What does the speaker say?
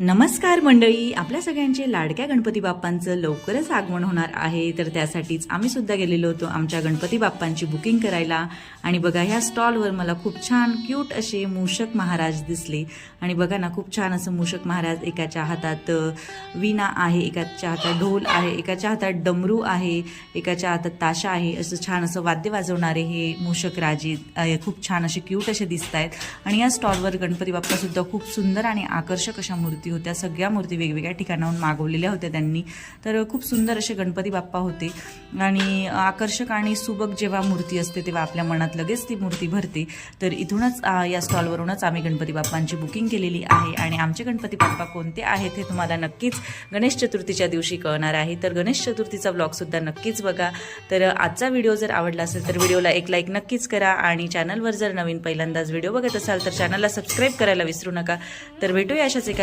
नमस्कार मंडळी, आपल्या सगळ्यांचे लाडक्या गणपती बाप्पांचं लवकरच आगमन होणार आहे. तर त्यासाठीच आम्ही सुद्धा गेलेलो होतो आमच्या गणपती बाप्पांची बुकिंग करायला. आणि बघा, ह्या स्टॉलवर मला खूप छान क्यूट असे मूषक महाराज दिसले. आणि बघा ना, खूप छान असं मूषक महाराज, एकाच्या हातात वीणा आहे, एकाच्या हातात ढोल आहे, एकाच्या हातात डमरू आहे, एकाच्या हातात ताशा आहे. असं छान असं वाद्य वाजवणारे हे मूषक राजे खूप छान असे क्यूट असे दिसत आहेत. आणि या स्टॉलवर गणपती बाप्पा सुद्धा खूप सुंदर आणि आकर्षक अशा मूर्ती होत्या. सगळ्या मूर्ती वेगवेगळ्या ठिकाणाहून मागवलेल्या होत्या त्यांनी. तर खूप सुंदर असे गणपती बाप्पा होते. आणि आकर्षक आणि सुबक जेव्हा मूर्ती असते तेव्हा आपल्या मनात लगेच ती मूर्ती भरते. तर इथूनच या स्टॉलवरूनच आम्ही गणपती बाप्पांची बुकिंग केलेली आहे. आणि आमचे गणपती बाप्पा कोणते आहेत हे तुम्हाला नक्कीच गणेश चतुर्थीच्या दिवशी कळणार आहे. तर गणेश चतुर्थीचा ब्लॉगसुद्धा नक्कीच बघा. तर आजचा व्हिडिओ जर आवडला असेल तर व्हिडिओला एक लाईक नक्कीच करा. आणि चॅनलवर जर नवीन पहिल्यांदाच व्हिडिओ बघत असाल तर चॅनलला सबस्क्राईब करायला विसरू नका. तर भेटूया अशाच एका